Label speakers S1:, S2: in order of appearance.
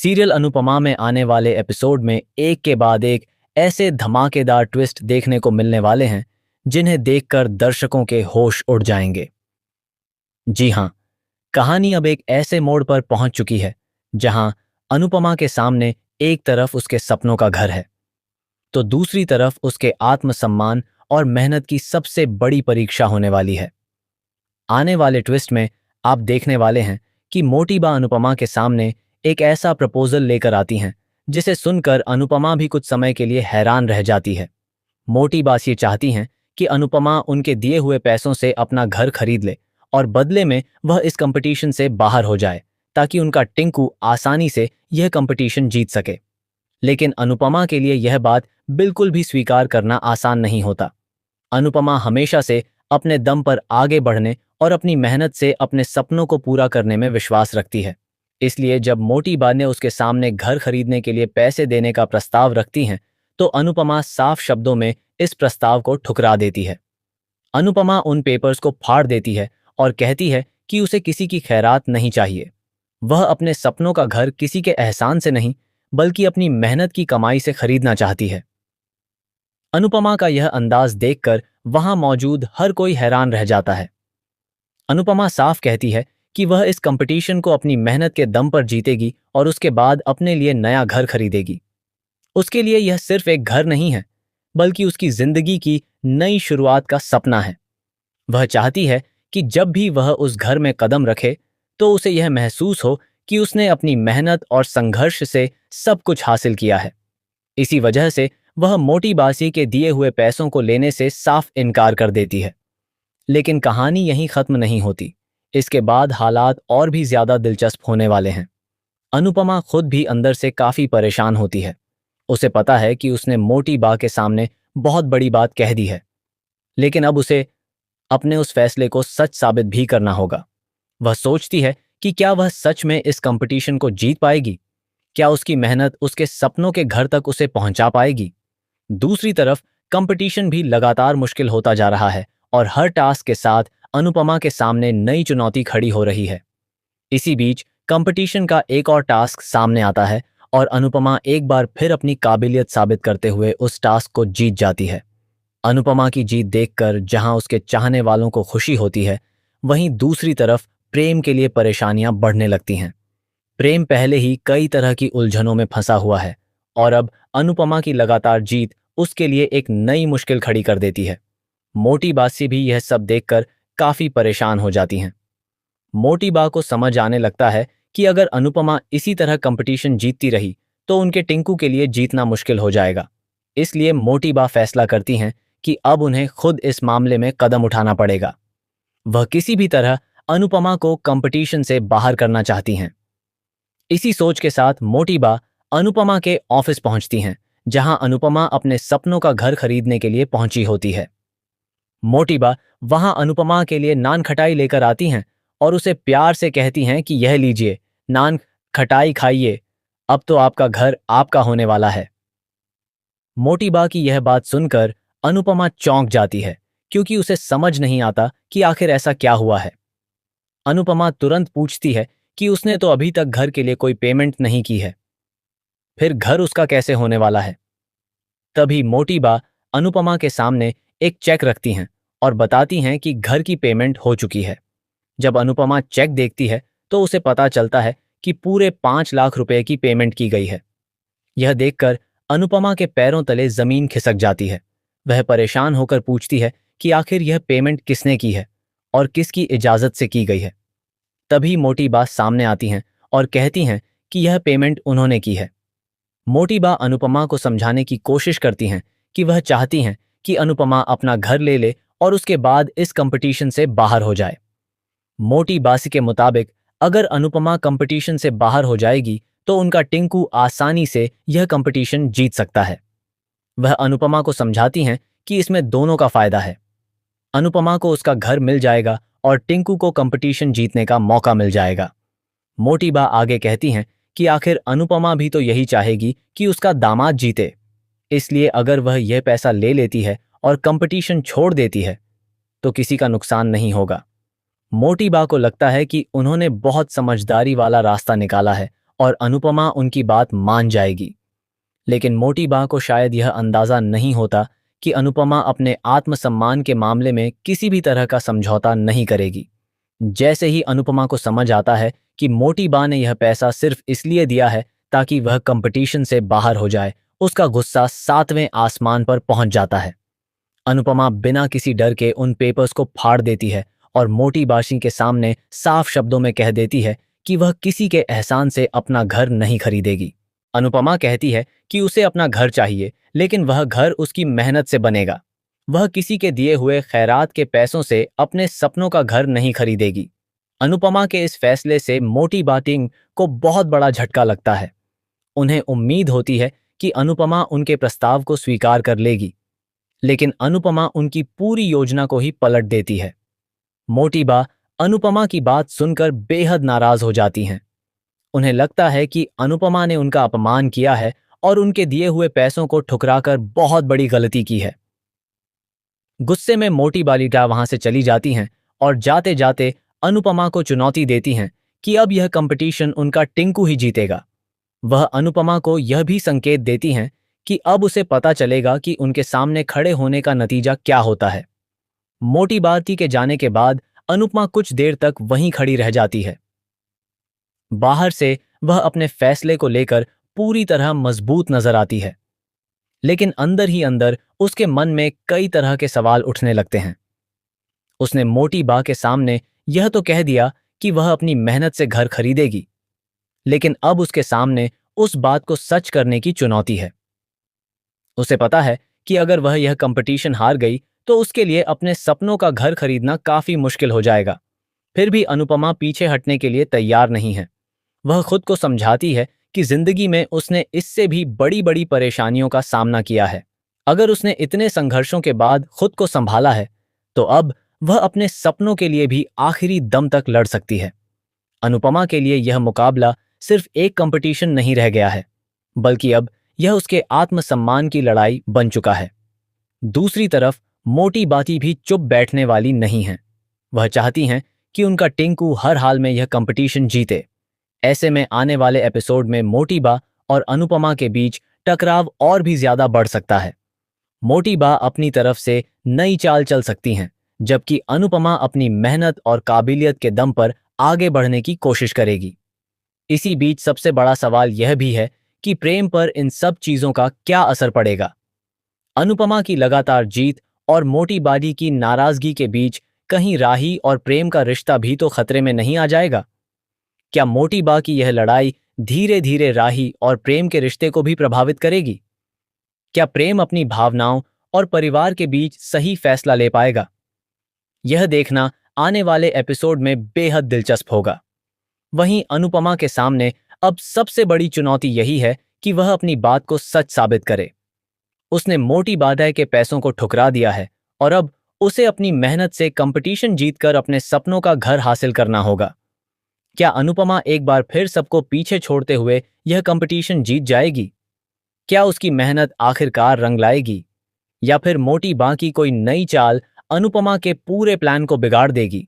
S1: Serial Anupama में आने वाले एपिसोड में एक के बाद एक ऐसे धमाकेदार ट्विस्ट देखने को मिलने वाले हैं जिन्हें देखकर दर्शकों के होश उड़ जाएंगे। जी हाँ, कहानी अब एक ऐसे मोड़ पर पहुंच चुकी है जहां अनुपमा के सामने एक तरफ उसके सपनों का घर है तो दूसरी तरफ उसके आत्मसम्मान और मेहनत की सबसे बड़ी परीक्षा होने वाली है। आने वाले ट्विस्ट में आप देखने वाले हैं कि मोटी बा अनुपमा के सामने एक ऐसा प्रपोजल लेकर आती हैं जिसे सुनकर अनुपमा भी कुछ समय के लिए हैरान रह जाती है। मोटी बास ये चाहती हैं कि अनुपमा उनके दिए हुए पैसों से अपना घर खरीद ले और बदले में वह इस कंपटीशन से बाहर हो जाए ताकि उनका टिंकू आसानी से यह कंपटीशन जीत सके। लेकिन अनुपमा के लिए यह बात बिल्कुल भी स्वीकार करना आसान नहीं होता। अनुपमा हमेशा से अपने दम पर आगे बढ़ने और अपनी मेहनत से अपने सपनों को पूरा करने में विश्वास रखती है। इसलिए जब मोटी बा ने उसके सामने घर खरीदने के लिए पैसे देने का प्रस्ताव रखती हैं, तो अनुपमा साफ शब्दों में इस प्रस्ताव को ठुकरा देती है। अनुपमा उन पेपर्स को फाड़ देती है और कहती है कि उसे किसी की खैरात नहीं चाहिए। वह अपने सपनों का घर किसी के एहसान से नहीं, बल्कि अपनी मेहनत की कमाई से खरीदना चाहती है। अनुपमा का यह अंदाज देखकर वहां मौजूद हर कोई हैरान रह जाता है। अनुपमा साफ कहती है कि वह इस कंपटीशन को अपनी मेहनत के दम पर जीतेगी और उसके बाद अपने लिए नया घर खरीदेगी। उसके लिए यह सिर्फ एक घर नहीं है, बल्कि उसकी जिंदगी की नई शुरुआत का सपना है। वह चाहती है कि जब भी वह उस घर में कदम रखे तो उसे यह महसूस हो कि उसने अपनी मेहनत और संघर्ष से सब कुछ हासिल किया है। इसी वजह से वह मोटी बासी के दिए हुए पैसों को लेने से साफ इनकार कर देती है। लेकिन कहानी यहीं खत्म नहीं होती। इसके बाद हालात और भी ज्यादा दिलचस्प होने वाले हैं। अनुपमा खुद भी अंदर से काफी परेशान होती है। उसे पता है कि उसने मोटी बा के सामने बहुत बड़ी बात कह दी है, लेकिन अब उसे अपने उस फैसले को सच साबित भी करना होगा। वह सोचती है कि क्या वह सच में इस कंपटीशन को जीत पाएगी? क्या उसकी मेहनत उसके सपनों के घर तक उसे पहुंचा पाएगी? दूसरी तरफ कंपटीशन भी लगातार मुश्किल होता जा रहा है और हर टास्क के साथ अनुपमा के सामने नई चुनौती खड़ी हो रही है। इसी बीच कंपटीशन का एक और टास्क सामने आता है और अनुपमा एक बार फिर अपनी काबिलियत साबित करते हुए उस टास्क को जीत जाती है। अनुपमा की जीत देखकर जहां उसके चाहने वालों को खुशी होती है, वहीं दूसरी तरफ प्रेम के लिए परेशानियां बढ़ने लगती हैं। प्रेम पहले ही कई तरह की उलझनों में फंसा हुआ है और अब अनुपमा की लगातार जीत उसके लिए एक नई मुश्किल खड़ी कर देती है। मोटी बासी भी यह सब देखकर काफी परेशान हो जाती हैं। मोटी बा को समझ आने लगता है कि अगर अनुपमा इसी तरह कंपटीशन जीतती रही तो उनके टिंकू के लिए जीतना मुश्किल हो जाएगा। इसलिए मोटी बा फैसला करती हैं कि अब उन्हें खुद इस मामले में कदम उठाना पड़ेगा। वह किसी भी तरह अनुपमा को कंपटीशन से बाहर करना चाहती हैं। इसी सोच के साथ मोटी बा अनुपमा के ऑफिस पहुंचती हैं, जहां अनुपमा अपने सपनों का घर खरीदने के लिए पहुंची होती है। मोटी बा वहां अनुपमा के लिए नान खटाई लेकर आती हैं और उसे प्यार से कहती हैं कि यह लीजिए, नान खटाई खाइए, अब तो आपका घर आपका होने वाला है। मोटी बा की यह बात सुनकर अनुपमा चौंक जाती है, क्योंकि उसे समझ नहीं आता कि आखिर ऐसा क्या हुआ है। अनुपमा तुरंत पूछती है कि उसने तो अभी तक घर के लिए कोई पेमेंट नहीं की है, फिर घर उसका कैसे होने वाला है। तभी मोटी बा अनुपमा के सामने एक चेक रखती हैं और बताती हैं कि घर की पेमेंट हो चुकी है। जब अनुपमा चेक देखती है तो उसे पता चलता है कि पूरे 5 लाख रुपए की पेमेंट की गई है। यह देखकर अनुपमा के पैरों तले जमीन खिसक जाती है। वह परेशान होकर पूछती है कि आखिर यह पेमेंट किसने की है और किसकी इजाजत से की गई है। तभी मोटी बा सामने आती हैं और कहती हैं कि यह पेमेंट उन्होंने की है। मोटी बा अनुपमा को समझाने की कोशिश करती हैं कि वह चाहती हैं कि अनुपमा अपना घर ले ले और उसके बाद इस कंपटीशन से बाहर हो जाए। मोटी बासी के मुताबिक अगर अनुपमा कंपटीशन से बाहर हो जाएगी तो उनका टिंकू आसानी से यह कंपटीशन जीत सकता है। वह अनुपमा को समझाती हैं कि इसमें दोनों का फायदा है। अनुपमा को उसका घर मिल जाएगा और टिंकू को कंपटीशन जीतने का मौका मिल जाएगा। मोटी बा आगे कहती हैं कि आखिर अनुपमा भी तो यही चाहेगी कि उसका दामाद जीते, इसलिए अगर वह यह पैसा ले लेती है और कंपटीशन छोड़ देती है तो किसी का नुकसान नहीं होगा। मोटी बा को लगता है कि उन्होंने बहुत समझदारी वाला रास्ता निकाला है और अनुपमा उनकी बात मान जाएगी। लेकिन मोटी बा को शायद यह अंदाजा नहीं होता कि अनुपमा अपने आत्मसम्मान के मामले में किसी भी तरह का समझौता नहीं करेगी। जैसे ही अनुपमा को समझ आता है कि मोटी बा ने यह पैसा सिर्फ इसलिए दिया है ताकि वह कंपटीशन से बाहर हो जाए, उसका गुस्सा 7वें आसमान पर पहुंच जाता है। अनुपमा बिना किसी डर के उन पेपर्स को फाड़ देती है और मोटी बाशी के सामने साफ शब्दों में कह देती है कि वह किसी के एहसान से अपना घर नहीं खरीदेगी। अनुपमा कहती है कि उसे अपना घर चाहिए, लेकिन वह घर उसकी मेहनत से बनेगा। वह किसी के दिए हुए खैरात के पैसों से अपने सपनों का घर नहीं खरीदेगी। अनुपमा के इस फैसले से मोटी बाटिंग को बहुत बड़ा झटका लगता है। उन्हें उम्मीद होती है कि अनुपमा उनके प्रस्ताव को स्वीकार कर लेगी, लेकिन अनुपमा उनकी पूरी योजना को ही पलट देती है। मोटी बा अनुपमा की बात सुनकर बेहद नाराज हो जाती हैं। उन्हें लगता है कि अनुपमा ने उनका अपमान किया है और उनके दिए हुए पैसों को ठुकराकर बहुत बड़ी गलती की है। गुस्से में मोटी बालिका वहां से चली जाती हैं और जाते जाते अनुपमा को चुनौती देती हैं कि अब यह कंपटीशन उनका टिंकू ही जीतेगा। वह अनुपमा को यह भी संकेत देती हैं कि अब उसे पता चलेगा कि उनके सामने खड़े होने का नतीजा क्या होता है। मोटी बाती के जाने के बाद अनुपमा कुछ देर तक वहीं खड़ी रह जाती है। बाहर से वह अपने फैसले को लेकर पूरी तरह मजबूत नजर आती है, लेकिन अंदर ही अंदर उसके मन में कई तरह के सवाल उठने लगते हैं। उसने मोटी बा के सामने यह तो कह दिया कि वह अपनी मेहनत से घर खरीदेगी, लेकिन अब उसके सामने उस बात को सच करने की चुनौती है। उसे पता है कि अगर वह यह कंपटीशन हार गई तो उसके लिए अपने सपनों का घर खरीदना काफी मुश्किल हो जाएगा। फिर भी अनुपमा पीछे हटने के लिए तैयार नहीं है। वह खुद को समझाती है कि जिंदगी में उसने इससे भी बड़ी बड़ी परेशानियों का सामना किया है। अगर उसने इतने संघर्षों के बाद खुद को संभाला है, तो अब वह अपने सपनों के लिए भी आखिरी दम तक लड़ सकती है। अनुपमा के लिए यह मुकाबला सिर्फ एक कंपटीशन नहीं रह गया है, बल्कि अब यह उसके आत्मसम्मान की लड़ाई बन चुका है। दूसरी तरफ मोटी बाती भी चुप बैठने वाली नहीं है। वह चाहती हैं कि उनका टिंकू हर हाल में यह कंपटीशन जीते। ऐसे में आने वाले एपिसोड में मोटी बा और अनुपमा के बीच टकराव और भी ज्यादा बढ़ सकता है। मोटी बा अपनी तरफ से नई चाल चल सकती हैं, जबकि अनुपमा अपनी मेहनत और काबिलियत के दम पर आगे बढ़ने की कोशिश करेगी। इसी बीच सबसे बड़ा सवाल यह भी है कि प्रेम पर इन सब चीजों का क्या असर पड़ेगा। अनुपमा की लगातार जीत और मोटी बादी की नाराजगी के बीच कहीं राही और प्रेम का रिश्ता भी तो खतरे में नहीं आ जाएगा? क्या मोटी बा की यह लड़ाई धीरे धीरे राही और प्रेम के रिश्ते को भी प्रभावित करेगी? क्या प्रेम अपनी भावनाओं और परिवार के बीच सही फैसला ले पाएगा? यह देखना आने वाले एपिसोड में बेहद दिलचस्प होगा। वहीं अनुपमा के सामने अब सबसे बड़ी चुनौती यही है कि वह अपनी बात को सच साबित करे। उसने मोटी बाधाई के पैसों को ठुकरा दिया है और अब उसे अपनी मेहनत से कंपटीशन जीतकर अपने सपनों का घर हासिल करना होगा। क्या अनुपमा एक बार फिर सबको पीछे छोड़ते हुए यह कंपटीशन जीत जाएगी? क्या उसकी मेहनत आखिरकार रंग लाएगी, या फिर मोटी बा की कोई नई चाल अनुपमा के पूरे प्लान को बिगाड़ देगी?